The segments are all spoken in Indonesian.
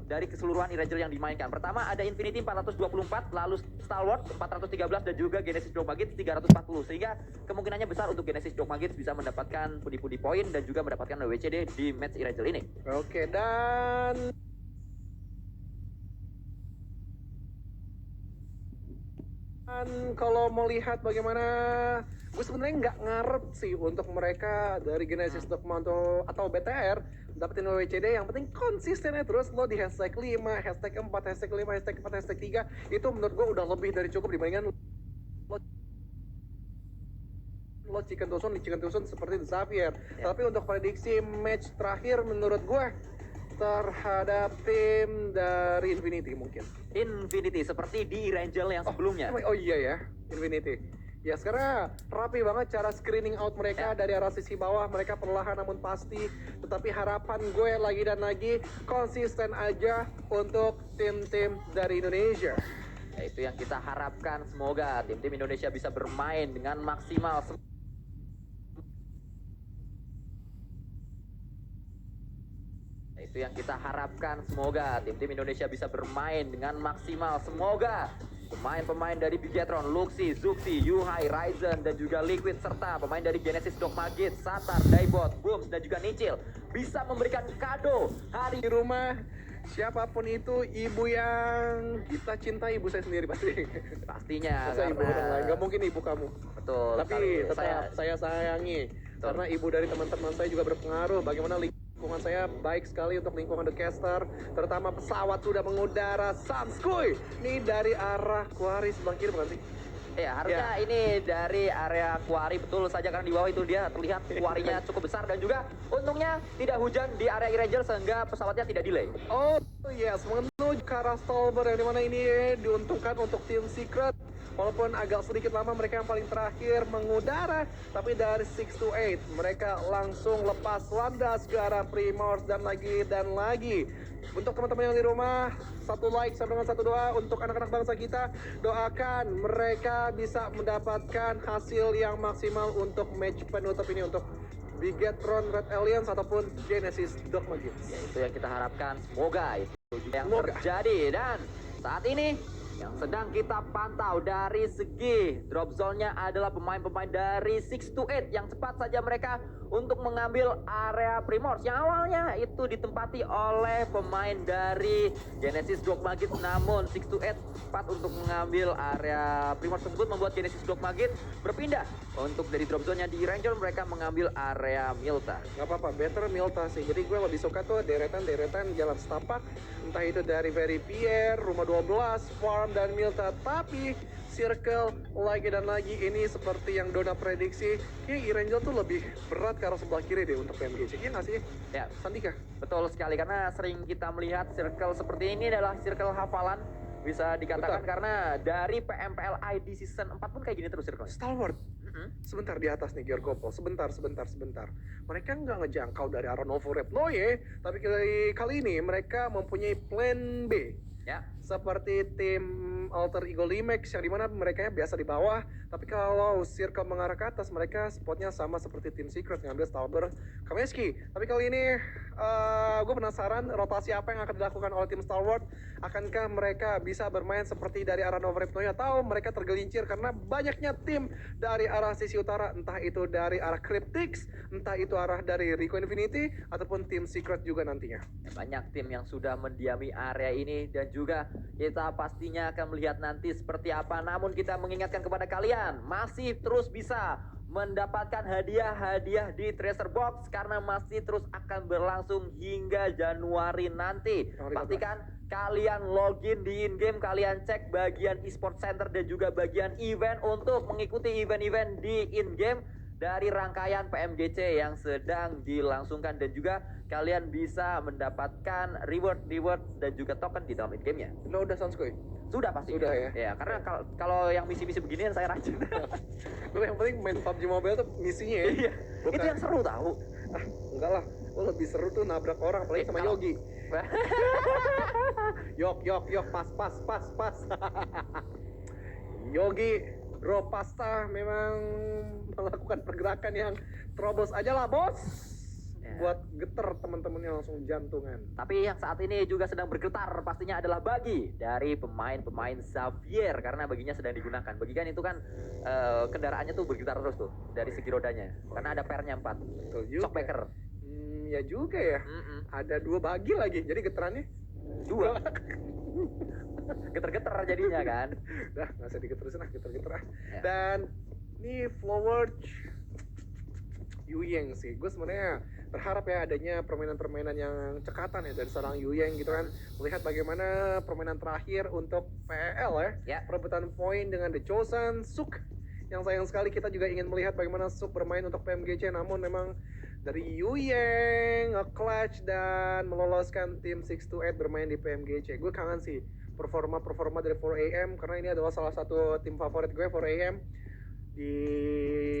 dari keseluruhan Irangel yang dimainkan. Pertama ada Infinity 424, lalu Stalwart 413 dan juga Genesis Dog Magits 340. Sehingga kemungkinannya besar untuk Genesis Dog Magits bisa mendapatkan pudi-pudi poin dan juga mendapatkan WCD di match Irangel ini. Oke, dan kalau mau lihat bagaimana, gue sebenarnya nggak ngarep sih untuk mereka dari Genesis Dokmanto atau BTR dapetin WCD. Yang penting konsistennya terus lo di hashtag 5, hashtag 4, hashtag 5, hashtag 4, hashtag 3. Itu menurut gue udah lebih dari cukup dibandingkan lo chicken tusun seperti Xavier. Tapi untuk prediksi match terakhir menurut gue terhadap tim dari Infinity mungkin. Infinity seperti di Irangel yang sebelumnya. Oh iya ya, Infinity. Ya sekarang rapi banget cara screening out mereka dari arah sisi bawah. Mereka perlahan namun pasti. Tetapi harapan gue lagi dan lagi konsisten aja untuk tim-tim dari Indonesia. Ya, itu yang kita harapkan. Semoga tim-tim Indonesia bisa bermain dengan maksimal. Itu yang kita harapkan. Semoga tim-tim Indonesia bisa bermain dengan maksimal. Semoga pemain-pemain dari Bigetron, Luxi, Zuxi, Yuhai, Ryzen, dan juga Liquid, serta pemain dari Genesis Dog Magits, Satar, Daibot, Booms, dan juga Nicil bisa memberikan kado hari di rumah. Siapapun itu, ibu yang kita cintai, ibu saya sendiri pasti. Pastinya, karena ibu orang lain, gak mungkin ibu kamu. Betul. Tapi tetap saya sayangi. Betul. Karena ibu dari teman-teman saya juga berpengaruh. Bagaimana lingkungan saya baik sekali untuk lingkungan The Caster. Terutama pesawat sudah mengudara. Samskuy, ini dari arah Quarry sebelah kiri bukan sih? Ya, harusnya ini dari area Quarry, betul saja karena di bawah itu dia terlihat Quarry-nya cukup besar dan juga untungnya tidak hujan di area Irangel sehingga pesawatnya tidak delay. Oh yes, menuju ke arah Stalber yang dimana ini diuntungkan untuk tim Secret. Walaupun agak sedikit lama mereka yang paling terakhir mengudara, tapi dari 6 to 8 mereka langsung lepas landas ke arah Primors dan lagi. Untuk teman-teman yang di rumah, satu like sama dengan satu doa untuk anak-anak bangsa kita. Doakan mereka bisa mendapatkan hasil yang maksimal untuk match penutup ini untuk Bigetron Red Alliance ataupun Genesis Dog Magits. Ya, itu yang kita harapkan. Semoga itu juga yang terjadi. Dan saat ini yang sedang kita pantau dari segi drop zone-nya adalah pemain-pemain dari 6 to 8 yang cepat saja mereka untuk mengambil area Primors yang awalnya itu ditempati oleh pemain dari Genesis Dog Magits, namun 6 to 8 cepat untuk mengambil area Primors tersebut membuat Genesis Dog Magits berpindah untuk dari drop zone-nya di Ranger mereka mengambil area Milta. Gak apa-apa, better Milta sih. Jadi gue lebih suka tuh deretan jalan setapak, entah itu dari Very Pierre, Rumah 12, Farm, dan Milta. Tapi Circle lagi dan lagi ini seperti yang Dona prediksi, kayak Irangel tuh lebih berat ke arah sebelah kiri deh untuk PMGC. Iya nggak sih? Ya, Sandika. Betul sekali, karena sering kita melihat circle seperti ini adalah circle hafalan, bisa dikatakan. Betul. Karena dari PMPL ID season 4 pun kayak gini terus circle. Stalwart. Sebentar di atas nih Georgopol, sebentar. Mereka nggak ngejangkau dari arah Novo Reploye, tapi kali ini mereka mempunyai plan B. Ya, seperti tim Alter Ego Limex yang dimana mereka biasa di bawah, tapi kalau circle mengarah ke atas mereka spotnya sama seperti tim Secret ngambil Stalber Kameski. Tapi kali ini gue penasaran rotasi apa yang akan dilakukan oleh tim Stalwart. Akankah mereka bisa bermain seperti dari arah Nova Repnoy atau mereka tergelincir karena banyaknya tim dari arah sisi utara, entah itu dari arah Cryptix, entah itu arah dari Rico Infinity ataupun tim Secret juga nantinya. Banyak tim yang sudah mendiami area ini dan juga kita pastinya akan melihat nanti seperti apa. Namun kita mengingatkan kepada kalian masih terus bisa mendapatkan hadiah-hadiah di Treasure Box karena masih terus akan berlangsung hingga Januari nanti. Pastikan kalian login di in-game, kalian cek bagian eSport Center dan juga bagian event untuk mengikuti event-event di in-game dari rangkaian PMGC yang sedang dilangsungkan, dan juga kalian bisa mendapatkan reward dan juga token di dalam in-game-nya. Lo udah Sanskoy? Sudah pasti. Sudah ya? Ya, karena kalau yang misi-misi beginian saya rajin. Lo yang penting main PUBG Mobile tuh misinya ya? Iya, bukan. Itu yang seru tahu. Enggak lah, lo lebih seru tuh nabrak orang, apalagi sama Yogi. Yok, pas. Yogi, Bro Pasta memang melakukan pergerakan yang terobos aja lah, bos. buat geter teman-temannya langsung jantungan. Tapi yang saat ini juga sedang bergetar pastinya adalah Bagi dari pemain-pemain Xavier, karena baginya sedang digunakan. Bagi kan itu kan kendaraannya tuh bergetar terus tuh dari segi rodanya, karena ada pernya 4. Betul juga. Shockbreaker. Ya juga ya. Ada 2 bagi lagi, jadi geterannya 2. Geter-geter jadinya kan. Dah, nggak usah diketerusin lah, geter-geter ah. Ya. Dan ini forward Yuyeng sih, gue sebenarnya berharap ya adanya permainan-permainan yang cekatan ya dari seorang Yuyeng gitu kan. Melihat bagaimana permainan terakhir untuk PL ya. Perebutan poin dengan The Chosen, Suk. Yang sayang sekali kita juga ingin melihat bagaimana Suk bermain untuk PMGC, namun memang dari Yuyeng nge-clutch dan meloloskan tim 628 bermain di PMGC. Gue kangen sih performa dari 4AM, karena ini adalah salah satu tim favorit gue, 4AM di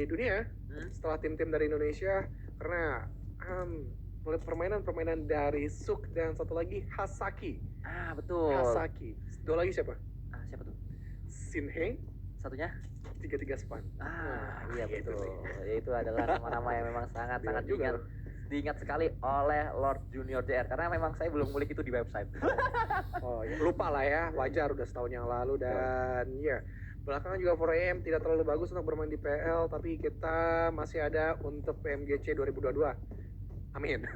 dunia setelah tim-tim dari Indonesia, karena melihat permainan dari Suk dan satu lagi Hasaki. Betul. Hasaki. Dua lagi siapa? Siapa tuh? Shinhei. Satunya? 33 Span. Iya betul. Itu adalah nama-nama yang memang sangat-sangat diingat sekali oleh Lord Junior JR, karena memang saya belum ngulik itu di website. Lupa lah ya, wajar udah setahun yang lalu. Dan ya belakangan juga 4AM tidak terlalu bagus untuk bermain di PL, tapi kita masih ada untuk PMGC 2022. Amin.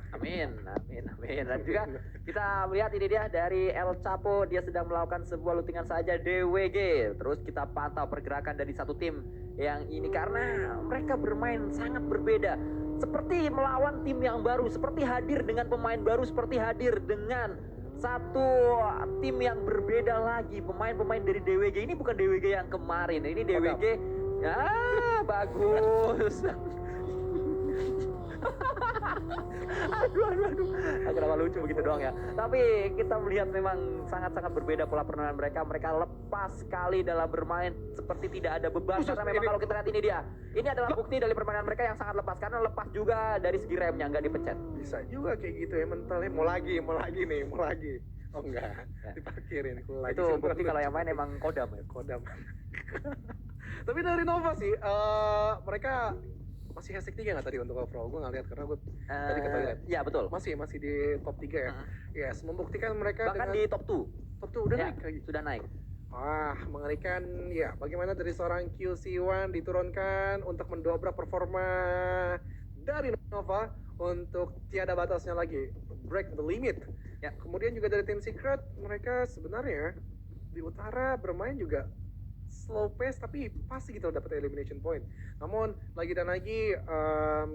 Dan juga kita melihat ini dia dari El Chapo, dia sedang melakukan sebuah lootingan saja DWG. Terus kita pantau pergerakan dari satu tim yang ini, karena mereka bermain sangat berbeda. Seperti melawan tim yang baru, seperti hadir dengan pemain baru, seperti hadir dengan satu tim yang berbeda lagi. Pemain-pemain dari DWG ini bukan DWG yang kemarin. Ini DWG bagus. Aduh. Kenapa lucu begitu doang ya? Tapi kita melihat memang sangat-sangat berbeda pola permainan mereka. Mereka lepas sekali dalam bermain, seperti tidak ada beban. Karena memang kalau kita lihat ini dia, ini adalah bukti dari permainan mereka yang sangat lepas, karena lepas juga dari segi remnya, nggak dipencet. Bisa juga kayak gitu ya mentalnya. Mau lagi. Oh enggak, diparkirin. Itu bukti kalau yang main emang kodam ya. Tapi dari Nova sih, mereka masih hashtag 3 nggak tadi untuk overall? Gue nggak lihat karena gue tadi ke toilet. Iya betul. Masih di top 3 ya. Yes, membuktikan mereka bahkan dengan di top 2. Top 2 udah naik lagi. Sudah naik. Mengerikan ya. Bagaimana dari seorang QC1 diturunkan untuk mendobrak performa dari Nova untuk tiada batasnya lagi, break the limit. Ya, kemudian juga dari tim Secret, mereka sebenarnya di utara bermain juga slow pace tapi pasti kita dapat elimination point. Namun lagi dan lagi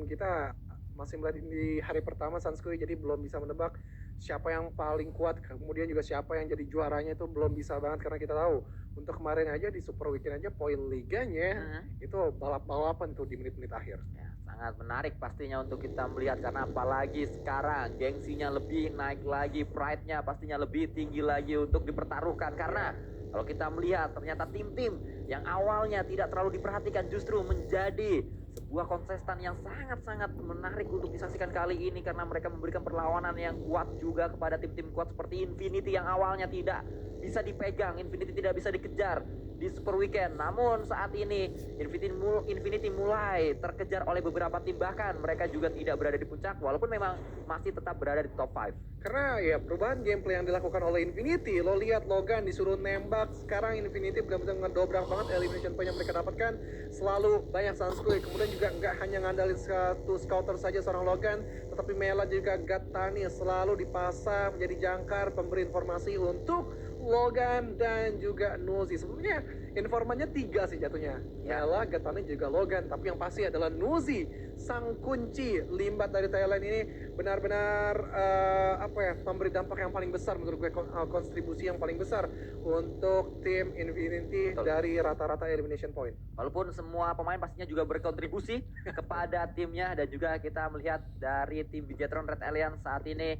kita masih melihat di hari pertama Sanskui, jadi belum bisa menebak siapa yang paling kuat, kemudian juga siapa yang jadi juaranya itu belum bisa banget, karena kita tahu untuk kemarin aja di Super Weekend aja poin liganya itu balap-balapan tuh di menit-menit akhir. Ya, sangat menarik pastinya untuk kita melihat, karena apalagi sekarang gengsinya lebih naik lagi, pride-nya pastinya lebih tinggi lagi untuk dipertaruhkan, karena kalau kita melihat ternyata tim-tim yang awalnya tidak terlalu diperhatikan justru menjadi sebuah kontestan yang sangat-sangat menarik untuk disaksikan kali ini, karena mereka memberikan perlawanan yang kuat juga kepada tim-tim kuat seperti Infinity yang awalnya tidak bisa dipegang, Infinity tidak bisa dikejar di Super Weekend. Namun saat ini Infinity mulai terkejar oleh beberapa tim, bahkan mereka juga tidak berada di puncak walaupun memang masih tetap berada di top 5. Karena ya perubahan gameplay yang dilakukan oleh Infinity, lo lihat Logan disuruh nembak, sekarang Infinity benar-benar ngedobrak banget elimination point yang mereka dapatkan. Selalu banyak Sanskui, kemudian juga nggak hanya ngandalin satu scouter saja seorang Logan, tetapi Mela juga Gatani selalu dipasang menjadi jangkar pemberi informasi untuk Logan dan juga Nuzi. Sebenarnya informannya 3 sih jatuhnya, Mela, Gatani juga Logan, tapi yang pasti adalah Nuzi, sang kunci limbat dari Thailand ini benar-benar memberi dampak yang paling besar menurut gue, kontribusi yang paling besar untuk tim Infinity dari rata-rata elimination point. Walaupun semua pemain pastinya juga berkontribusi kepada timnya, dan juga kita melihat dari tim Bigetron Red Alliance saat ini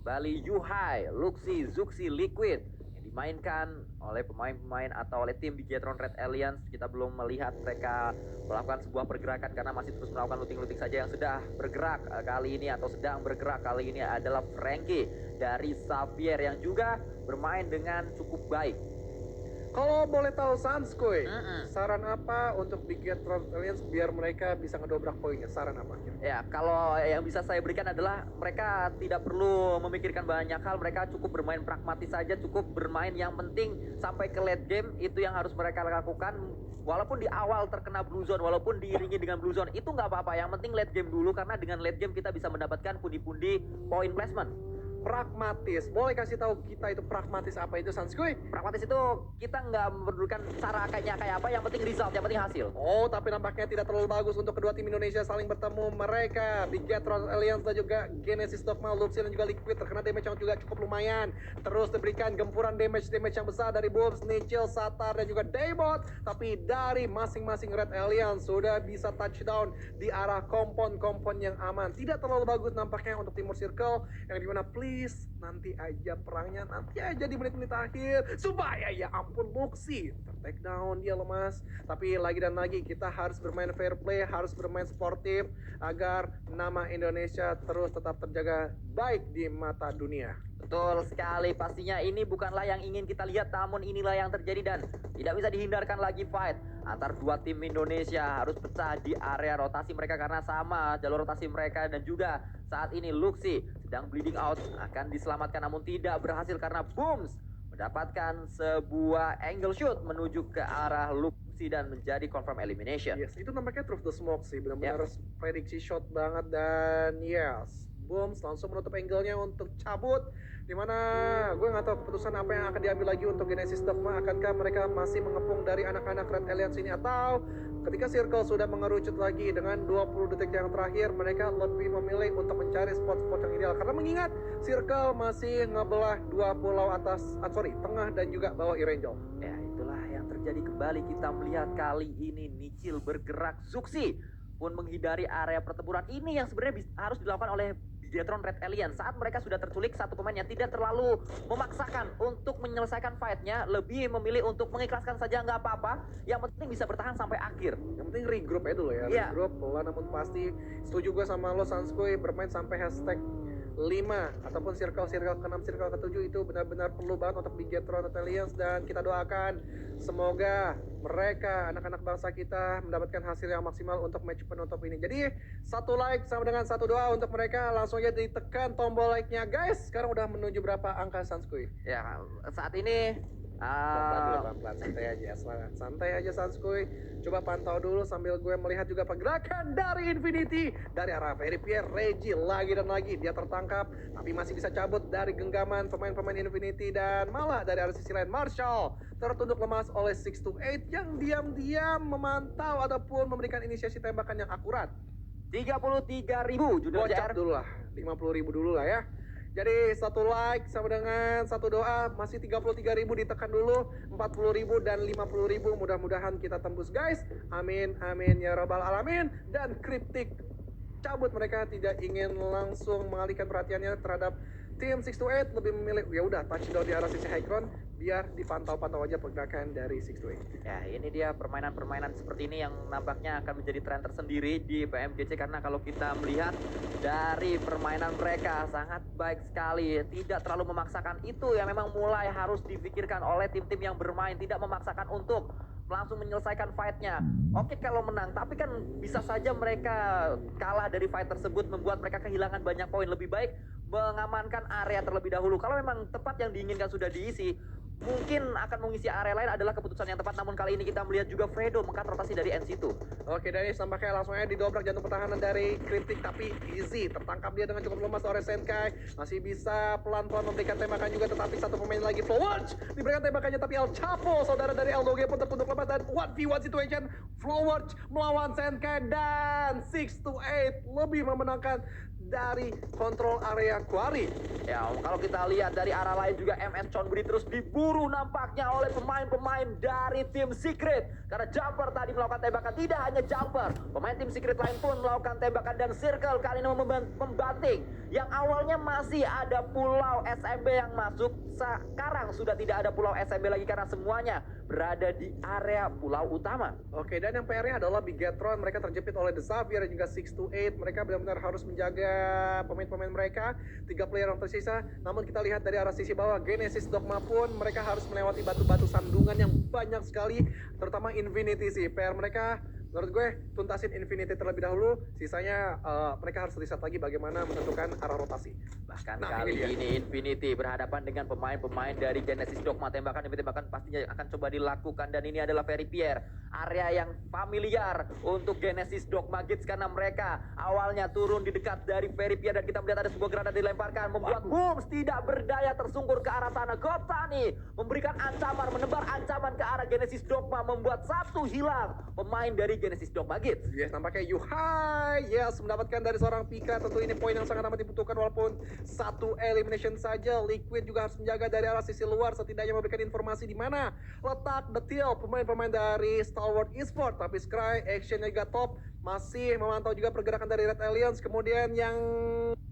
Bali Yuhai, Luxi, Zuxi, Liquid dimainkan oleh pemain-pemain atau oleh tim Bigetron Red Alliance. Kita belum melihat mereka melakukan sebuah pergerakan karena masih terus melakukan looting-looting saja. Yang sudah bergerak kali ini atau sedang bergerak kali ini adalah Frankie dari Xavier yang juga bermain dengan cukup baik. Kalau boleh tahu Sanskoy, saran apa untuk Big Get Aliens biar mereka bisa ngedobrak poinnya? Saran apa? Ya, kalau yang bisa saya berikan adalah mereka tidak perlu memikirkan banyak hal, mereka cukup bermain pragmatis saja, cukup bermain yang penting sampai ke late game, itu yang harus mereka lakukan. Walaupun di awal terkena blue zone, walaupun diiringi dengan blue zone, itu nggak apa-apa, yang penting late game dulu, karena dengan late game kita bisa mendapatkan pundi-pundi point placement. Pragmatis, boleh kasih tahu kita itu pragmatis apa itu Sanskoy? Pragmatis itu kita nggak memerlukan cara kayak apa, yang penting result, yang penting hasil. Oh, tapi nampaknya tidak terlalu bagus untuk kedua tim Indonesia saling bertemu. Mereka, Big Gatron Alliance dan juga Genesis Dogma, Luxi dan juga Liquid terkena damage yang juga cukup lumayan. Terus diberikan gempuran damage yang besar dari Bulbs, Nichil, Satar dan juga Daybot. Tapi dari masing-masing Red Alliance sudah bisa touchdown di arah kompon-kompon yang aman. Tidak terlalu bagus nampaknya untuk Timur Circle yang dimana please nanti aja perangnya, nanti aja di menit-menit akhir supaya ya ampun Luxi take down dia lemas. Tapi lagi dan lagi kita harus bermain fair play, harus bermain sportif agar nama Indonesia terus tetap terjaga baik di mata dunia. Betul sekali, pastinya ini bukanlah yang ingin kita lihat, namun inilah yang terjadi dan tidak bisa dihindarkan lagi fight antar dua tim Indonesia. Harus pecah di area rotasi mereka karena sama jalur rotasi mereka, dan juga saat ini Luxi sedang bleeding out, akan diselamatkan namun tidak berhasil karena Booms mendapatkan sebuah angle shoot menuju ke arah Luxi dan menjadi confirm elimination. Yes, itu nampaknya Truth the Smoke sih, benar-benar prediksi shot banget. Dan yes, Booms langsung menutup angle-nya untuk cabut. Dimana gue nggak tahu keputusan apa yang akan diambil lagi untuk Genesis Dogma. Akankah mereka masih mengepung dari anak-anak Red Alliance ini, atau ketika Circle sudah mengerucut lagi dengan 20 detik yang terakhir, mereka lebih memilih untuk mencari spot-spot yang ideal. Karena mengingat Circle masih ngebelah dua pulau tengah dan juga bawah Irangel. Ya, itulah yang terjadi kembali. Kita melihat kali ini Nichil bergerak, Zuxi pun menghindari area pertempuran. Ini yang sebenarnya harus dilakukan oleh Bigetron Red Alliance saat mereka sudah terculik. Satu pemain yang tidak terlalu memaksakan untuk menyelesaikan fightnya, lebih memilih untuk mengikhlaskan saja, nggak apa-apa, yang penting bisa bertahan sampai akhir. Yang penting regroup ya dulu ya, regroup pelan namun pasti. Setuju gue sama lo Sanskoy, bermain sampai hashtag 5 ataupun circle ke-6, circle ke-7 itu benar-benar perlu banget untuk Bigetron Red Alliance. Dan kita doakan semoga mereka, anak-anak bangsa kita, mendapatkan hasil yang maksimal untuk match penutup ini. Jadi satu like sama dengan satu doa untuk mereka. Langsung aja ditekan tombol like-nya guys. Sekarang udah menuju berapa angka Sanskoy? Ya, saat ini pelan-pelan, santai aja Sanskoy. Coba pantau dulu sambil gue melihat juga pergerakan dari Infinity dari arah Pierre Reggie. Lagi dan lagi dia tertangkap, tapi masih bisa cabut dari genggaman pemain-pemain Infinity. Dan malah dari arah sisi lain Marshall tertunduk lemas oleh 628 yang diam-diam memantau ataupun memberikan inisiasi tembakan yang akurat. 33.000 judul Gocap dulu lah, 50.000 dulu lah ya. Jadi satu like sama dengan satu doa, masih 33.000 ditekan dulu, 40.000 dan 50.000. Mudah-mudahan kita tembus guys. Amin, amin ya rabbal alamin. Dan Cryptic cabut, mereka tidak ingin langsung mengalihkan perhatiannya terhadap tim 628, lebih memilih ya udah touchdown di arah sisi high ground biar dipantau-pantau aja pergerakan dari 628. Ya, ini dia permainan-permainan seperti ini yang nampaknya akan menjadi tren tersendiri di PMGC, karena kalau kita melihat dari permainan mereka sangat baik sekali, tidak terlalu memaksakan. Itu yang memang mulai harus difikirkan oleh tim-tim yang bermain, tidak memaksakan untuk langsung menyelesaikan fightnya. Oke kalau menang, tapi kan bisa saja mereka kalah dari fight tersebut, membuat mereka kehilangan banyak poin. Lebih baik mengamankan area terlebih dahulu. Kalau memang tempat yang diinginkan sudah diisi, mungkin akan mengisi area lain adalah keputusan yang tepat. Namun kali ini kita melihat juga Fredo mengkat rotasi dari NC2. Oke, Dennis nampaknya langsung aja didobrak jantung pertahanan dari Cryptic, tapi easy tertangkap dia dengan cukup lemas oleh Senkai. Masih bisa pelan-pelan memberikan tembakan juga, tetapi satu pemain lagi Flowers diberikan tembakannya, tapi El Chapo saudara dari LDG pun tertunduk lemas. Dan 1v1 situation, Flowers melawan Senkai dan 628 lebih memenangkan dari kontrol area Quarry. Ya, kalau kita lihat dari arah lain juga MS Chonburi terus diburu nampaknya oleh pemain-pemain dari tim Secret. Karena Jumper tadi melakukan tembakan, tidak hanya Jumper, pemain tim Secret lain pun melakukan tembakan, dan Circle kali ini membanting. Yang awalnya masih ada pulau SMB yang masuk, sekarang sudah tidak ada pulau SMB lagi karena semuanya berada di area pulau utama. Oke, dan yang PR-nya adalah Bigetron. Mereka terjepit oleh The Xavier dan juga 628. Mereka benar-benar harus menjaga pemain-pemain mereka. 3 player yang tersisa. Namun kita lihat dari arah sisi bawah, Genesis Dogma pun mereka mereka harus melewati batu-batu sandungan yang banyak sekali, terutama Infinity sih. PR mereka menurut gue tuntasin Infinity terlebih dahulu, sisanya mereka harus riset lagi bagaimana menentukan arah rotasi. Bahkan kali ini Infinity berhadapan dengan pemain-pemain dari Genesis Dogma. Tembakan pastinya akan coba dilakukan, dan ini adalah Very Pierre, area yang familiar untuk Genesis Dogma Kids karena mereka awalnya turun di dekat dari Very Pierre, dan kita melihat ada sebuah granat dilemparkan membuat Booms tidak berdaya tersungkur ke arah sana. Gotani memberikan ancaman, menebar ancaman ke arah Genesis Dogma, membuat satu hilang pemain dari Genesis Dogma Kids. Yes, nampaknya Yuhai mendapatkan dari seorang Pika. Tentu ini poin yang sangat amat dibutuhkan, walaupun satu elimination saja. Liquid juga harus menjaga dari arah sisi luar, setidaknya memberikan informasi di mana letak detail pemain-pemain dari Stalwart Esports. Tapi Scry actionnya juga top, masih memantau juga pergerakan dari Red Alliance. Kemudian yang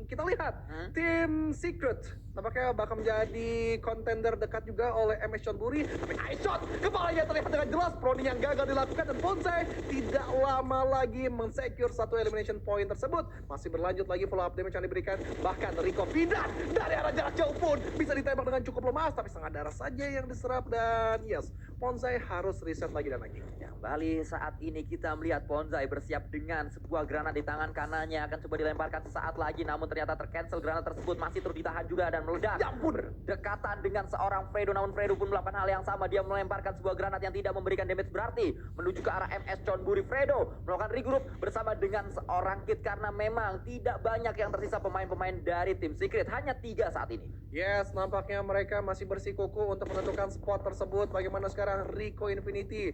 kita lihat tim Secret nampaknya bakal menjadi contender dekat juga oleh MS Chonburi. Tapi Ice Shot kepalanya terlihat dengan jelas, proning yang gagal dilakukan, dan Bonsai tidak lama lagi mensecure satu elimination point tersebut. Masih berlanjut lagi follow up damage yang diberikan, bahkan Rico Vidan dari arah jarak jauh pun bisa ditembak dengan cukup lemas, tapi setengah darah saja yang diserap. Dan yes, Bonsai harus reset lagi dan lagi. Yang Bali saat ini kita melihat Bonsai bersiap dengan sebuah granat di tangan kanannya, akan coba dilemparkan sesaat lagi, namun ternyata tercancel. Granat tersebut masih terus ditahan juga dan meledak. Ya ampun, Dekatan dengan seorang Fredo, namun Fredo pun melakukan hal yang sama. Dia melemparkan sebuah granat yang tidak memberikan damage berarti menuju ke arah MS Chonburi. Fredo melakukan regroup bersama dengan seorang Kid karena memang tidak banyak yang tersisa pemain-pemain dari tim Secret, hanya 3 saat ini. Yes, nampaknya mereka masih bersikuku untuk menentukan spot tersebut. Bagaimana sekarang Rico Infinity?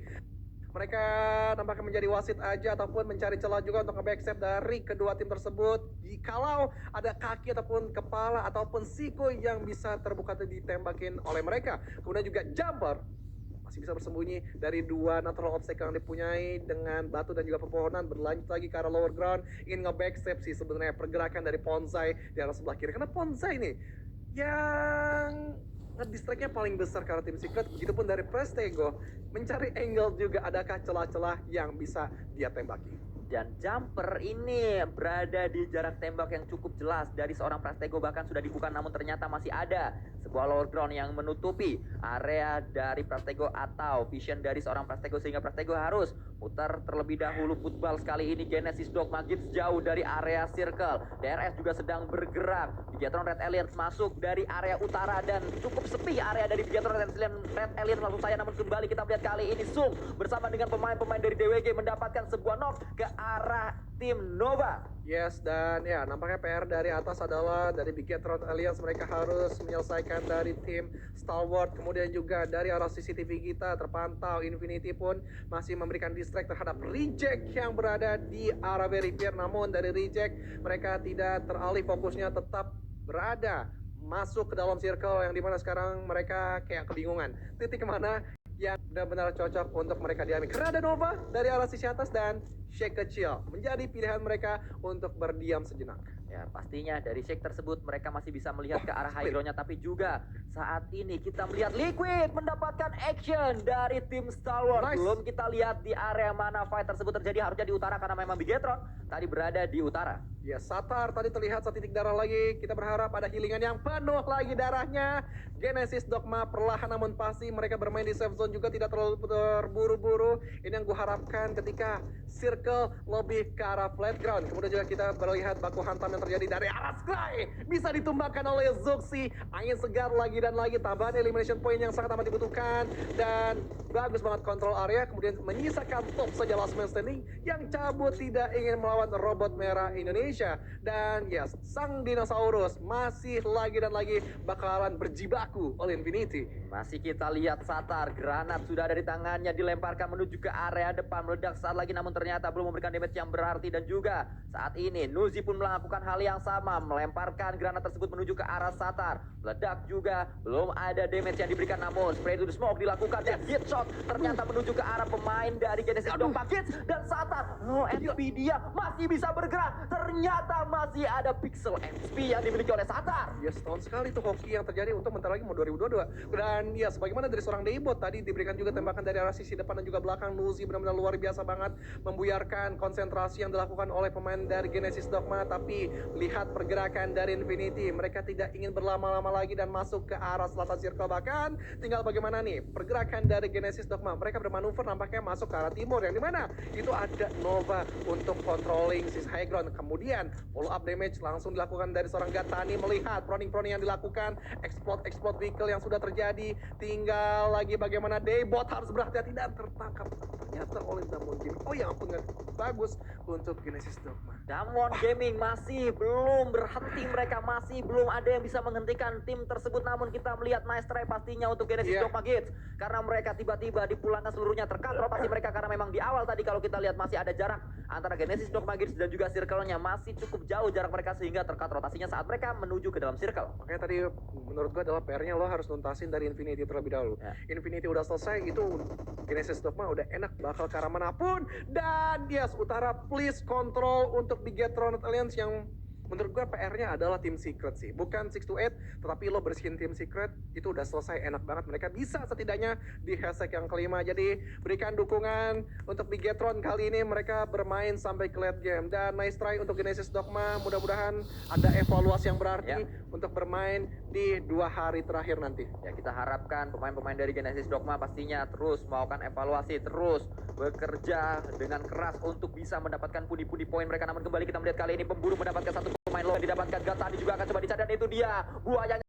Mereka nampaknya menjadi wasit aja ataupun mencari celah juga untuk nge-backstep dari kedua tim tersebut. Jikalau ada kaki ataupun kepala ataupun siku yang bisa terbuka ditembakin oleh mereka. Kemudian juga Jumper masih bisa bersembunyi dari dua natural obstacle yang dipunyai dengan batu dan juga pepohonan. Berlanjut lagi ke arah lower ground, ingin nge-backstep sih sebenarnya pergerakan dari Bonsai di arah sebelah kiri. Karena Bonsai nih yang ngedistractnya paling besar karena tim Secret. Begitupun dari Prestego, mencari angle juga adakah celah-celah yang bisa dia tembaki. Dan Jumper ini berada di jarak tembak yang cukup jelas dari seorang Prestego, bahkan sudah dibuka, namun ternyata masih ada sebuah lower ground yang menutupi area dari Prestego atau vision dari seorang Prestego, sehingga Prestego harus muter terlebih dahulu. Football sekali ini Genesis Dogma Kids jauh dari area circle. DRS juga sedang bergerak. Bigatron Red Alliance masuk dari area utara dan cukup sepi area dari Bigatron Red Alliance maksud saya. Namun kembali kita lihat kali ini Zoom bersama dengan pemain-pemain dari DWG mendapatkan sebuah knock ke arah tim Nova. Yes, dan ya nampaknya PR dari atas adalah dari Bigatron Alliance. Mereka harus menyelesaikan dari tim Stalwart. Kemudian juga dari arah CCTV kita terpantau Infinity pun masih memberikan distract terhadap Reject yang berada di arah Very Pierre. Namun dari Reject mereka tidak teralih, fokusnya tetap berada masuk ke dalam circle yang dimana sekarang mereka kayak kebingungan titik kemana yang benar-benar cocok untuk mereka diambil. Karena ada Nova dari arah sisi atas dan Shake kecil menjadi pilihan mereka untuk berdiam sejenak. Ya, pastinya dari shake tersebut mereka masih bisa melihat ke arah high ground-nya, tapi juga saat ini kita melihat Liquid mendapatkan action dari tim Stalwart. Nice. Belum kita lihat di area mana fight tersebut terjadi, harusnya di utara karena memang Bigatron tadi berada di utara. Ya, Satar tadi terlihat setitik darah lagi. Kita berharap ada healingan yang penuh lagi darahnya. Genesis Dogma perlahan namun pasti mereka bermain di safe zone juga, tidak terlalu terburu-buru. Ini yang gue harapkan ketika circle lebih ke arah flat ground. Kemudian juga kita melihat baku hantam yang terjadi dari arah Sky. Bisa ditumbangkan oleh Zuxi. Angin segar lagi dan lagi. Tambahan elimination point yang sangat amat dibutuhkan. Dan bagus banget kontrol area. Kemudian menyisakan top saja last man standing yang cabut tidak ingin melawan robot merah Indonesia. Dan yes, sang dinosaurus masih lagi dan lagi bakalan berjibaku oleh Infinity. Masih kita lihat Satar, granat sudah ada di tangannya, dilemparkan menuju ke area depan, meledak saat lagi namun ternyata belum memberikan damage yang berarti. Dan juga saat ini Nuzi pun melakukan hal yang sama, melemparkan granat tersebut menuju ke arah Satar. Meledak juga, belum ada damage yang diberikan, namun spray to the smoke dilakukan dan hit shot ternyata menuju ke arah pemain dari Genesis Dogma Kids. Dan Satar, no XP dia masih bisa bergerak, ternyata masih ada pixel XP yang dimiliki oleh Satar. Ya, setahun sekali tuh hoki yang terjadi untuk bentar lagi mau 2022. Dan ya, sebagaimana dari seorang Daybot tadi diberikan juga tembakan dari arah sisi depan dan juga belakang. Nuzi benar-benar luar biasa banget membiarkan konsentrasi yang dilakukan oleh pemain dari Genesis Dogma, tapi lihat pergerakan dari Infinity. Mereka tidak ingin berlama-lama lagi dan masuk ke arah selatan circle. Bahkan tinggal bagaimana nih pergerakan dari Genesis Dogma. Mereka bermanuver nampaknya masuk ke arah timur, yang dimana itu ada Nova untuk controlling sis high ground. Kemudian follow up damage langsung dilakukan dari seorang Gatani. Melihat proning-proning yang dilakukan, explode vehicle yang sudah terjadi. Tinggal lagi bagaimana Daybot harus berhati-hati dan tertangkap ternyata oleh Damwon Gaming. Oh ya ampun, bagus untuk Genesis Dogma. Damwon Gaming masih belum berhenti, mereka masih belum ada yang bisa menghentikan tim tersebut. Namun kita melihat nice try pastinya untuk Genesis Dogma Gates, karena mereka tiba-tiba dipulangkan seluruhnya, terkat rotasi mereka karena memang di awal tadi kalau kita lihat masih ada jarak antara Genesis Dogma Gates dan juga circle-nya masih cukup jauh jarak mereka sehingga terkat rotasinya saat mereka menuju ke dalam circle. Makanya tadi menurut gua adalah PR-nya lo harus nuntasin dari Infinity terlebih dahulu. Infinity udah selesai, itu Genesis Dogma udah enak bakal ke arah manapun. Dan yes, Utara please kontrol untuk Bigetron Alliance yang menurut gue PR-nya adalah Team Secret sih. Bukan 6-8, tetapi lo bersihin Team Secret, itu udah selesai, enak banget. Mereka bisa setidaknya di hashtag yang kelima. Jadi berikan dukungan untuk Bigetron kali ini. Mereka bermain sampai ke late game. Dan nice try untuk Genesis Dogma. Mudah-mudahan ada evaluasi yang berarti untuk bermain di 2 hari terakhir nanti. Ya, kita harapkan pemain-pemain dari Genesis Dogma pastinya terus melakukan evaluasi, terus bekerja dengan keras untuk bisa mendapatkan pundi-pundi poin mereka. Namun kembali kita melihat kali ini pemburu mendapatkan satu pemain lo yang didapatkan. Gatani juga akan coba dicari dan itu dia buayanya.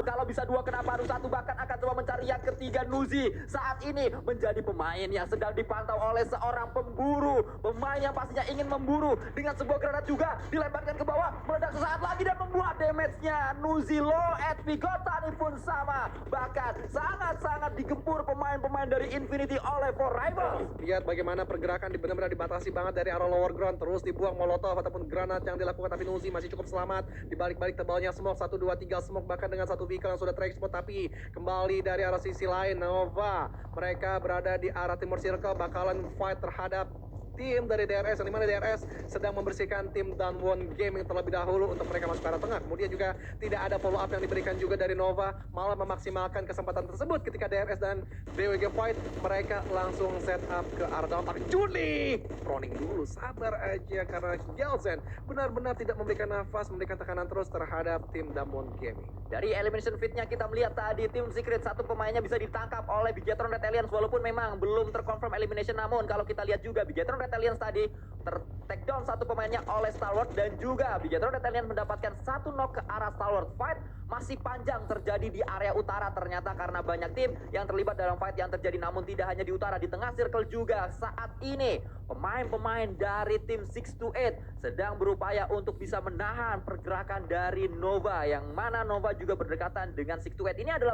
Kalau bisa 2 kenapa harus 1, bahkan akan coba mencari yang ketiga. Nuzi saat ini menjadi pemain yang sedang dipantau oleh seorang pemburu, pemain yang pastinya ingin memburu dengan sebuah granat juga dilemparkan ke bawah, meledak sesaat lagi dan membuat damage-nya. Nuzi low HP, Gatani pun sama, bahkan sangat-sangat digempur pemain-pemain dari Infinity oleh For Rivals. Lihat bagaimana pergerakan benar-benar dibatasi banget dari arah lower ground, terus dibuang molotov ataupun granat yang dilakukan, tapi Nuzi masih cukup selamat di balik-balik tebalnya smoke 1, 2, 3 smoke, bahkan dengan satu vehicle yang sudah terekspos. Tapi kembali dari arah sisi lain, Nova mereka berada di arah timur circle, bakalan fight terhadap tim dari DRS, yang dimana DRS sedang membersihkan tim Damwon Gaming terlebih dahulu untuk mereka masuk ke arah tengah. Kemudian juga tidak ada follow up yang diberikan juga dari Nova, malah memaksimalkan kesempatan tersebut ketika DRS dan BWG fight, mereka langsung set up ke arah dalam. Tapi Juli proning dulu, sabar aja, karena Gelsen benar-benar tidak memberikan nafas, memberikan tekanan terus terhadap tim Damwon Gaming. Dari elimination fit-nya kita melihat tadi tim Secret satu pemainnya bisa ditangkap oleh Bigetron Red Alliance, walaupun memang belum terkonfirm elimination. Namun kalau kita lihat juga Bigetron Red Alliance tadi take down satu pemainnya oleh Stalwart, dan juga Bigetron Red Alliance mendapatkan 1 knock ke arah Stalwart. Fight masih panjang terjadi di area utara ternyata karena banyak tim yang terlibat dalam fight yang terjadi. Namun tidak hanya di utara, di tengah circle juga saat ini pemain-pemain dari tim 6-8 sedang berupaya untuk bisa menahan pergerakan dari Nova, yang mana Nova juga berdekatan dengan 6-8. Ini adalah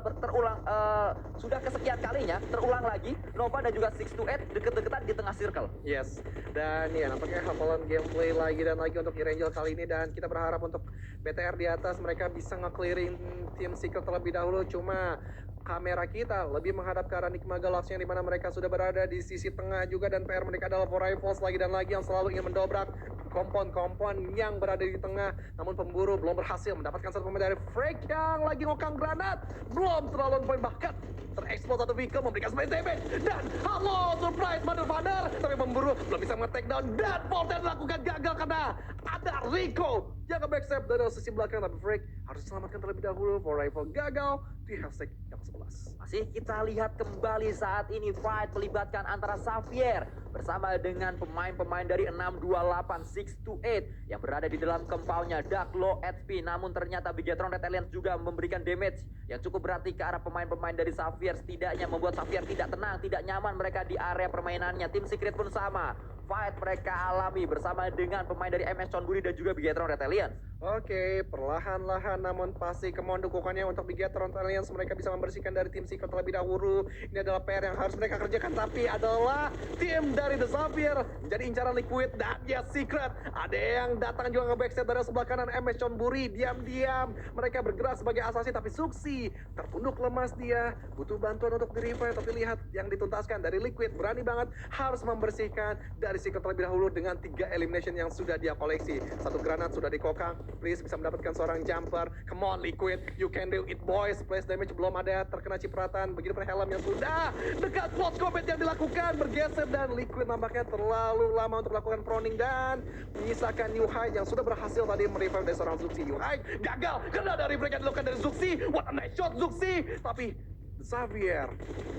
sudah kesekian kalinya terulang lagi Nova dan juga 6-8 deket-deketan di tengah circle. Yes, dan ya nampaknya hafalan gameplay lagi dan lagi untuk Erangel kali ini, dan kita berharap untuk BTR di atas mereka bisa nge-clearing tim Secret terlebih dahulu. Cuma kamera kita lebih menghadap ke arah Enigma Galaxy yang dimana mereka sudah berada di sisi tengah juga, dan PR mereka adalah For Rivals lagi dan lagi yang selalu ingin mendobrak kompon-kompon yang berada di tengah. Namun pemburu belum berhasil mendapatkan satu pemain dari Freak yang lagi ngokang granat, belum terlalu poin, bahkan terekspos satu vehicle memberikan space damage. Dan halo surprise motherfucker, tapi pemburu belum bisa nge-take down, dan Volten dilakukan gagal karena ada Rico yang nge-backstep dari sisi belakang. Tapi Freak harus diselamatkan terlebih dahulu. For Rival gagal di hashtag yang 11. Masih kita lihat kembali saat ini fight melibatkan antara Xavier bersama dengan pemain-pemain dari 628 6-8 yang berada di dalam compoundnya. Dark low HP, namun ternyata Bigetron Red Alliance juga memberikan damage yang cukup berarti ke arah pemain-pemain dari Xavier, setidaknya membuat Xavier tidak tenang, tidak nyaman mereka di area permainannya. Tim Secret pun sama, fight mereka alami bersama dengan pemain dari MS Chonburi dan juga Bigetron Red Alliance. Oke, perlahan-lahan namun pasti kemohon dukungannya untuk Bigetron Alliance. Mereka bisa membersihkan dari tim Secret terlebih dahulu. Ini adalah PR yang harus mereka kerjakan, tapi adalah tim dari The Xavier menjadi incaran Liquid dan ya Secret. Ada yang datang juga nge-backstep dari sebelah kanan MS Chonburi. Diam-diam mereka bergerak sebagai asasi, tapi Suksi tertunduk lemas, dia butuh bantuan untuk di-revive. Tapi lihat yang dituntaskan dari Liquid, berani banget harus membersihkan dari Secret terlebih dahulu dengan 3 elimination yang sudah dia koleksi. 1 granat sudah dikokang, please bisa mendapatkan seorang jumper. Come on Liquid, you can do it boys. Splash damage belum ada, terkena cipratan. Begitu pun helm yang sudah dekat plot combat yang dilakukan, bergeser dan Liquid nampaknya terlalu lama untuk melakukan proning dan menyisakan Yuhai yang sudah berhasil tadi merevive dari seorang Zuxi. Yuhai gagal, kena dari break yang dilakukan dari Zuxi. What a nice shot Zuxi, tapi Xavier,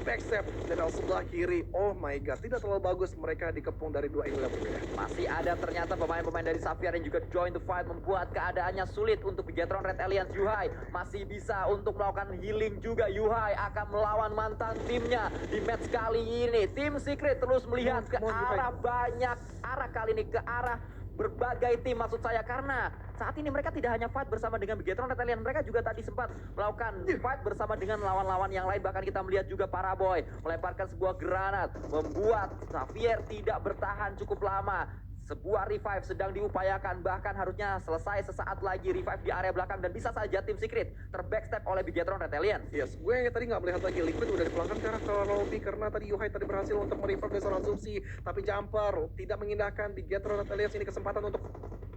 backstep dari sebelah kiri. Oh my god, tidak terlalu bagus, mereka dikepung dari dua angle yang berbeda. Masih ada ternyata pemain-pemain dari Xavier yang juga join the fight, membuat keadaannya sulit untuk Bigetron Red Alliance. Yuhai masih bisa untuk melakukan healing juga. Yuhai akan melawan mantan timnya di match kali ini. Tim Secret terus melihat ke arah banyak arah kali ini, ke arah berbagai tim maksud saya, karena saat ini mereka tidak hanya fight bersama dengan Bigetron Red Alliance, mereka juga tadi sempat melakukan fight bersama dengan lawan-lawan yang lain. Bahkan kita melihat juga Paraboy melemparkan sebuah granat, membuat Xavier tidak bertahan cukup lama. Sebuah revive sedang diupayakan, bahkan harusnya selesai sesaat lagi revive di area belakang, dan bisa saja tim Secret terbackstep oleh Bigetron Red Alliance. Yes, gue yang tadi nggak melihat lagi Liquid udah dipulangkan ke arah ke lobby karena tadi Yuhai tadi berhasil untuk merevive dari seorang Zuxi, tapi jumper tidak mengindahkan Bigetron Red Alliance ini kesempatan untuk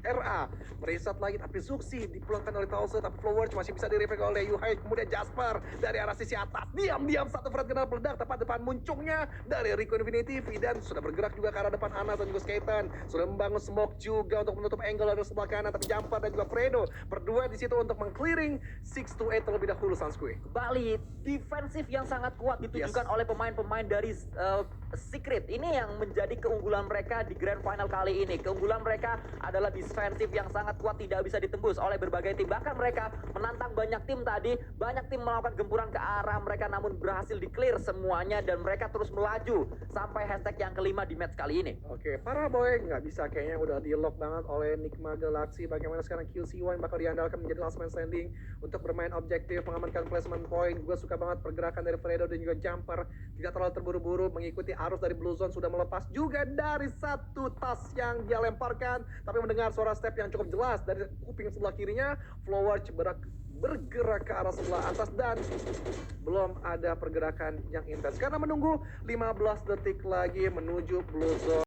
RA mereset lagi, tapi Zuxi dipulangkan oleh Tause, tapi Flowers masih bisa direvive oleh Yuhai. Kemudian Jasper dari arah sisi atas, diam-diam satu frag kena meledak tepat depan muncungnya dari Rico Infinity. Dan sudah bergerak juga ke arah depan Anas dan juga Skeleton, sudah membangun smoke juga untuk menutup angle dari sebelah kanan, tapi Jumper dan juga Fredo berdua di situ untuk meng-clearing 6-8 terlebih dahulu Sanskui. Kembali defensif yang sangat kuat ditunjukkan oleh pemain-pemain dari Secret. Ini yang menjadi keunggulan mereka di Grand Final kali ini. Keunggulan mereka adalah defensif yang sangat kuat, tidak bisa ditembus oleh berbagai tim. Bahkan mereka menantang banyak tim tadi, banyak tim melakukan gempuran ke arah mereka, namun berhasil di-clear semuanya dan mereka terus melaju sampai hashtag yang kelima di match kali ini. Oke, Paraboy nggak bisa, kayaknya udah di-lock banget oleh Nigma Galaxy. Bagaimana sekarang QC1 bakal diandalkan menjadi last man standing untuk bermain objektif, mengamankan placement point. Gue suka banget pergerakan dari Fredo dan juga Jumper, tidak terlalu terburu-buru mengikuti arus dari Blue Zone, sudah melepas juga dari satu tas yang dia lemparkan, tapi mendengar suara step yang cukup jelas dari kuping sebelah kirinya. Flower bergerak ke arah sebelah atas dan belum ada pergerakan yang intens karena menunggu 15 detik lagi menuju Blue Zone.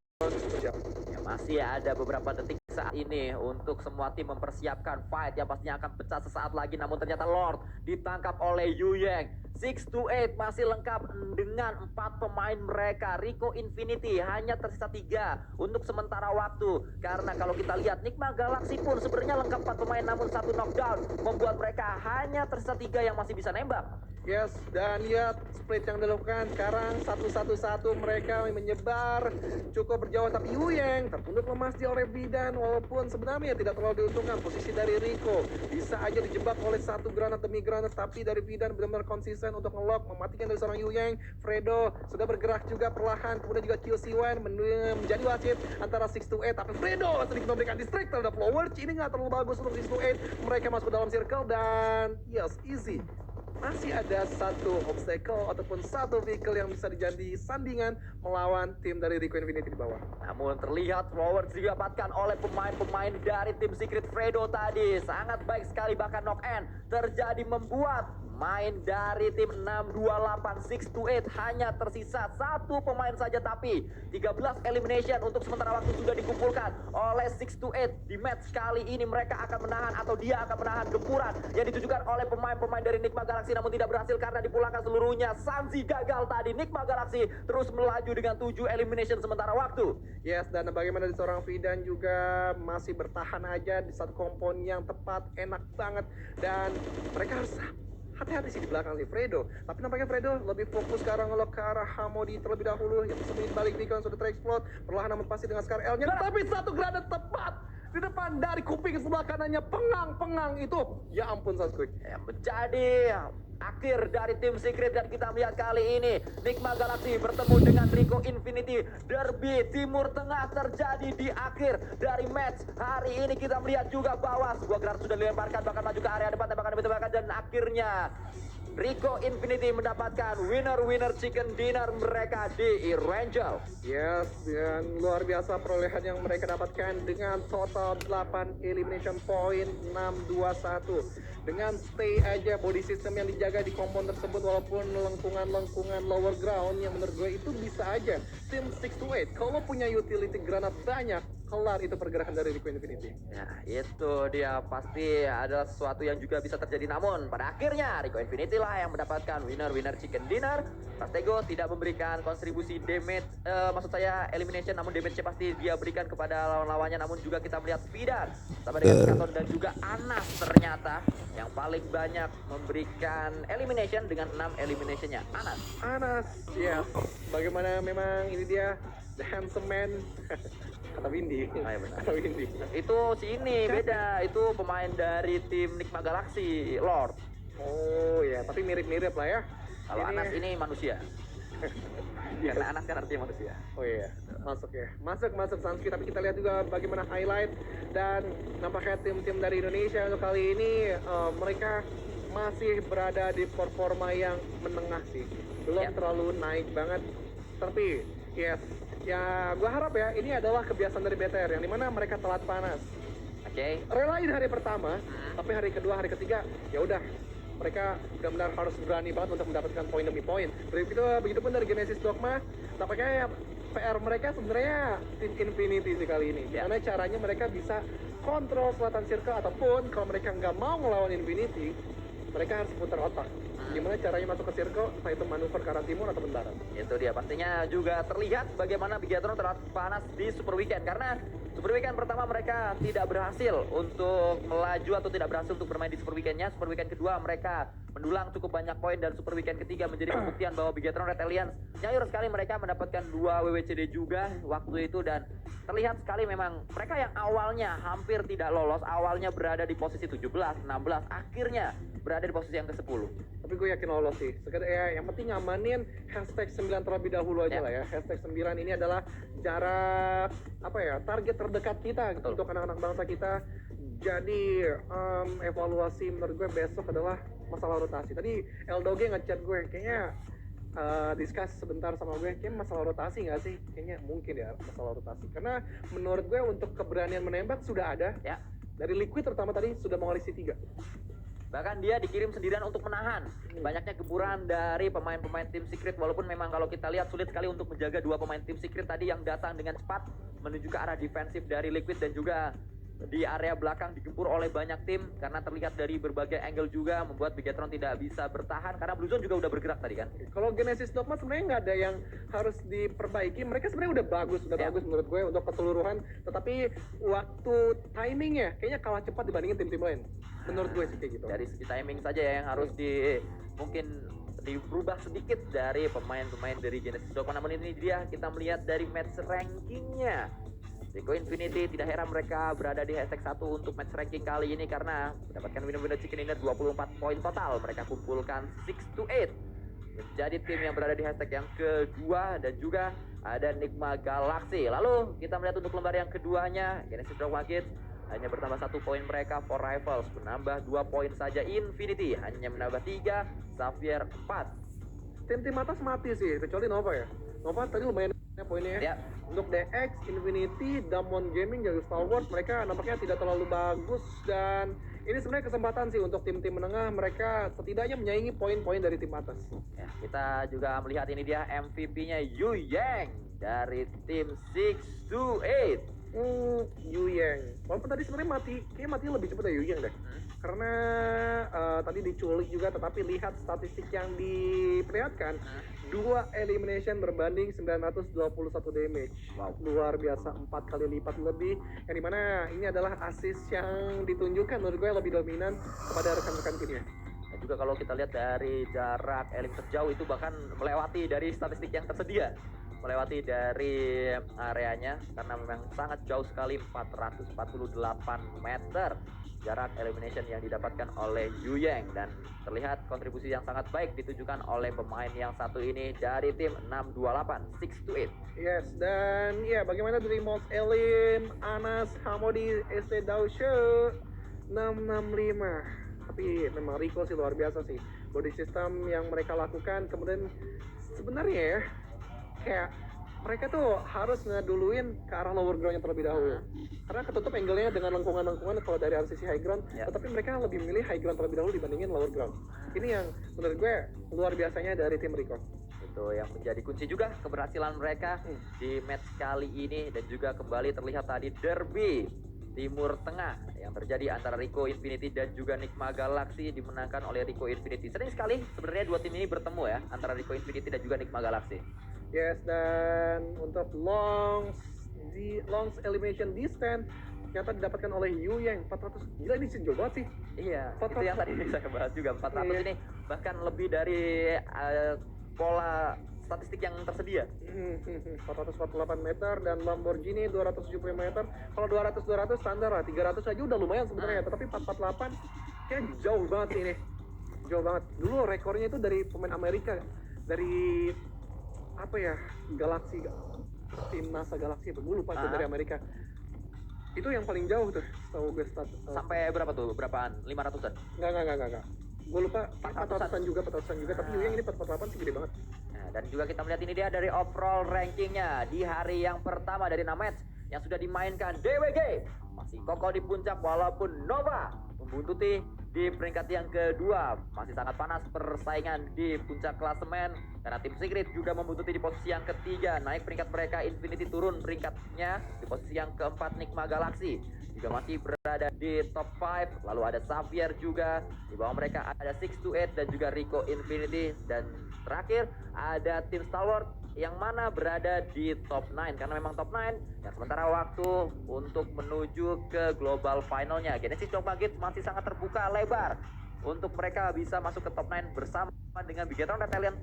Ya, masih ada beberapa detik saat ini untuk semua tim mempersiapkan fight yang pastinya akan pecah sesaat lagi, namun ternyata Lord ditangkap oleh Yu Yang. 6-8 masih lengkap dengan 4 pemain mereka. Rico Infinity hanya tersisa 3 untuk sementara waktu, karena kalau kita lihat Nigma Galaxy pun sebenarnya lengkap 4 pemain, namun 1 knockdown membuat mereka hanya tersisa 3 yang masih bisa nembak. Yes, dan lihat split yang dilakukan sekarang, satu mereka menyebar cukup berjauh, tapi Yu Yang tertunduk lemas di oleh Bidan, walaupun sebenarnya tidak terlalu diuntungkan posisi dari Rico. Bisa aja dijebak oleh satu granat demi granat, tapi dari Bidan benar-benar konsisten untuk nge-lock, mematikan dari seorang Yu Yang. Fredo sudah bergerak juga perlahan, kemudian juga QC1 menjadi wasit antara 6-8, tapi Fredo sedikit memberikan distract terhadap Flowers. Ini nggak terlalu bagus untuk 6-8, mereka masuk ke dalam circle dan yes, easy. Masih ada satu obstacle ataupun satu vehicle yang bisa dijadi sandingan melawan tim dari Rico Infinity di bawah. Namun terlihat Flowers didapatkan oleh pemain-pemain dari tim Secret. Fredo tadi sangat baik sekali, bahkan knock-in terjadi membuat main dari tim 628 6-8 hanya tersisa 1 pemain saja, tapi 13 elimination untuk sementara waktu sudah dikumpulkan oleh 6-8 di match kali ini. Mereka akan menahan atau dia akan menahan gempuran yang ditujukan oleh pemain-pemain dari Nigma Galaxy, namun tidak berhasil karena dipulangkan seluruhnya. Sanzi gagal tadi. Nigma Galaxy terus melaju dengan 7 elimination sementara waktu. Yes, dan bagaimana di seorang Fidan juga masih bertahan aja di satu kompon yang tepat, enak banget, dan mereka harus hati-hati sih di belakang si Fredo. Tapi nampaknya Fredo lebih fokus sekarang ngelok ke arah Hamodi terlebih dahulu, yang sembunyi balik Beacon sudah terexplode perlahan namun pasti dengan Scar L-nya, tapi satu granat tepat di depan dari kuping sebelah kanannya, pengang itu. Ya ampun Sasquatch. Yang menjadi akhir dari tim Secret, dan kita melihat kali ini Nigma Galaxy bertemu dengan Rico Infinity. Derby Timur Tengah terjadi di akhir dari match hari ini. Kita melihat juga bahwa sebuah granat sudah dilemparkan, bahkan maju ke area depan, tembakan ditembakkan, dan akhirnya Rico Infinity mendapatkan winner chicken dinner mereka di Erangel. Yes, dan luar biasa perolehan yang mereka dapatkan dengan total 8 elimination point 6-2-1. Dengan stay aja body system yang dijaga di kompon tersebut, walaupun lengkungan lower ground yang menurut gue itu bisa aja tim 6-8 kalau punya utility granat banyak kelar itu pergerakan dari Rico Infinity. Ya, itu dia pasti adalah sesuatu yang juga bisa terjadi. Namun pada akhirnya Rico Infinity lah yang mendapatkan winner chicken dinner. Prastego tidak memberikan kontribusi damage, maksud saya elimination, namun damage-nya pasti dia berikan kepada lawan-lawannya. Namun juga kita melihat Fidan sama dengan Skaton dan juga Anas ternyata yang paling banyak memberikan elimination dengan 6 eliminationnya. Anas, ya. Bagaimana memang ini dia the handsome man. Kata Windy. Ah, ya benar. Kata Windy. Itu si ini beda, itu pemain dari tim Nigma Galaxy, Lord. Oh ya, tapi mirip-mirip lah ya. Kalau Anas ini manusia. Yes. Karena Anas kan artinya manusia. Oh iya, masuk ya. Masuk Sanski, tapi kita lihat juga bagaimana highlight dan nampaknya tim-tim dari Indonesia untuk kali ini mereka masih berada di performa yang menengah sih. Belum terlalu naik banget. Tapi yes, ya gue harap ya ini adalah kebiasaan dari BTR yang dimana mereka telat panas. Oke. Relain hari pertama, tapi hari kedua, hari ketiga ya udah mereka benar-benar harus berani banget untuk mendapatkan poin demi poin. Begitupun dari Genesis Dogma, tampaknya PR mereka sebenarnya tim Infinity sih kali ini. Gimana caranya mereka bisa kontrol selatan circle, ataupun kalau mereka nggak mau ngelawan Infinity, mereka harus putar otak. Gimana caranya masuk ke circle, entah itu manuver ke arah timur atau barat. Itu dia, pastinya juga terlihat bagaimana Bigatron terlalu panas di Super Weekend. Karena Super Weekend pertama mereka tidak berhasil untuk melaju atau tidak berhasil untuk bermain di Super Weekendnya. Super Weekend kedua mereka mendulang cukup banyak poin, dan Super Weekend ketiga menjadi pembuktian bahwa Bigatron Red Alliance nyayur sekali. Mereka mendapatkan 2 WWCD juga waktu itu, dan terlihat sekali memang mereka yang awalnya hampir tidak lolos, awalnya berada di posisi 17, 16, akhirnya berada di posisi yang ke-10. Tapi gue yakin lolos sih. Sekedar ya, yang penting ngamanin hashtag 9 terlebih dahulu aja lah ya. Hashtag 9 ini adalah jarak apa ya, target terdekat kita untuk anak-anak bangsa kita. Jadi evaluasi menurut gue besok adalah masalah rotasi. Tadi Eldoge ngechat gue, kayaknya discuss sebentar sama gue, kayaknya masalah rotasi nggak sih? Kayaknya mungkin ya masalah rotasi. Karena menurut gue untuk keberanian menembak sudah ada. Ya. Dari Liquid terutama tadi sudah mengoleksi 3. Bahkan dia dikirim sendirian untuk menahan banyaknya gempuran dari pemain-pemain tim Secret. Walaupun memang kalau kita lihat sulit sekali untuk menjaga 2 pemain tim Secret tadi yang datang dengan cepat menuju ke arah defensif dari Liquid, dan juga di area belakang digempur oleh banyak tim. Karena terlihat dari berbagai angle juga membuat Bigatron tidak bisa bertahan, karena Blue Zone juga udah bergerak tadi kan. Kalau Genesis Dogma sebenarnya nggak ada yang harus diperbaiki. Mereka sebenarnya udah bagus menurut gue untuk keseluruhan. Tetapi waktu timingnya kayaknya kalah cepat dibandingin tim-tim lain. Menurut gue sih kayak gitu. Dari segi timing saja ya yang harus mungkin diubah sedikit dari pemain-pemain dari Genesis Dogma. Namun ini dia, kita melihat dari match rankingnya. Rico Infinity, tidak heran mereka berada di hashtag 1 untuk match ranking kali ini, karena mendapatkan winner chicken dinner 24 poin total. Mereka kumpulkan 6-8 menjadi tim yang berada di hashtag yang kedua, dan juga ada Nigma Galaxy. Lalu kita melihat untuk lembar yang keduanya, Genesis Dogma Kids hanya bertambah 1 poin, mereka For Rivals menambah 2 poin saja, Infinity hanya menambah 3, Xavier 4. Tim-tim atas mati sih, kecuali Nova ya. Nova tadi lumayan poinnya ya. Untuk DX, Infinity, Damwon Gaming, juga Star Wars, mereka nampaknya tidak terlalu bagus, dan ini sebenarnya kesempatan sih untuk tim-tim menengah, mereka setidaknya menyaingi poin-poin dari tim atas. Ya, kita juga melihat ini dia MVP-nya Yu Yang dari tim 6-8. Yu Yang. Walaupun tadi sebenarnya kayaknya mati lebih cepat ya Yu Yang deh. Karena tadi diculik juga, tetapi lihat statistik yang diperlihatkan, 2 elimination berbanding 921 damage. Wow. Luar biasa, 4 kali lipat lebih. Yang dimana ini adalah assist yang ditunjukkan menurut gue lebih dominan kepada rekan-rekan timnya. Dan juga kalau kita lihat dari jarak elim terjauh itu bahkan melewati dari statistik yang tersedia, melewati dari areanya, karena memang sangat jauh sekali, 448 meter jarak elimination yang didapatkan oleh Yu Yang, dan terlihat kontribusi yang sangat baik ditujukan oleh pemain yang satu ini dari tim 628 6-8. Yes, dan ya bagaimana dari Mox Elim, Anas, Hamodi, ST Daushe 665. Tapi memang Rico sih luar biasa sih. Body system yang mereka lakukan, kemudian sebenarnya ya kayak mereka tuh harus ngeduluin ke arah lower ground yang terlebih dahulu. Karena ketutup angle-nya dengan lengkungan-lengkungan kalau dari RCC high ground, tetapi mereka lebih memilih high ground terlebih dahulu dibandingin lower ground. Ini yang menurut gue luar biasanya dari tim Rico. Itu yang menjadi kunci juga keberhasilan mereka di match kali ini. Dan juga kembali terlihat tadi derby Timur Tengah yang terjadi antara Rico Infinity dan juga Nigma Galaxy, dimenangkan oleh Rico Infinity. Sering sekali sebenarnya dua tim ini bertemu ya, antara Rico Infinity dan juga Nigma Galaxy. Yes, dan untuk longs elimination distance ternyata didapatkan oleh Yu Yang 400. Gila, ini jauh banget sih. Iya, 400. itu yang tadi saya bahas juga. 400 Iya. ini bahkan lebih dari pola statistik yang tersedia. 448 meter dan Lamborghini 275 meter. Kalau 200 standar lah, 300 aja udah lumayan sebenarnya. Tetapi 448 kayak jauh banget sih ini. Jauh banget. Dulu rekornya itu dari pemain Amerika, dari apa ya, Galaxy, tim NASA Galaxy itu, gue lupa itu dari Amerika. Itu yang paling jauh tuh, tahu gue status. Sampai berapa tuh? Berapaan? 500-an? Enggak. Gue lupa 400-an juga, tapi Yu Yang ini 448 sih gede banget. Nah, dan juga kita melihat ini dia dari overall rankingnya di hari yang pertama dari 6 match yang sudah dimainkan. DWG masih kokoh di puncak walaupun Nova membuntuti di peringkat yang kedua. Masih sangat panas persaingan di puncak klasemen karena tim Secret juga membuntuti di posisi yang ketiga. Naik peringkat mereka, Infinity turun peringkatnya di posisi yang keempat. Nigma Galaxy juga masih berada di top 5. Lalu ada Xavier juga, di bawah mereka ada 628 dan juga Rico Infinity. Dan terakhir ada tim Stalwart yang mana berada di top 9 karena memang top 9 yang sementara waktu untuk menuju ke global finalnya. Genesis Chocmagit masih sangat terbuka lebar untuk mereka bisa masuk ke top 9 bersama dengan Bigetron Red Alien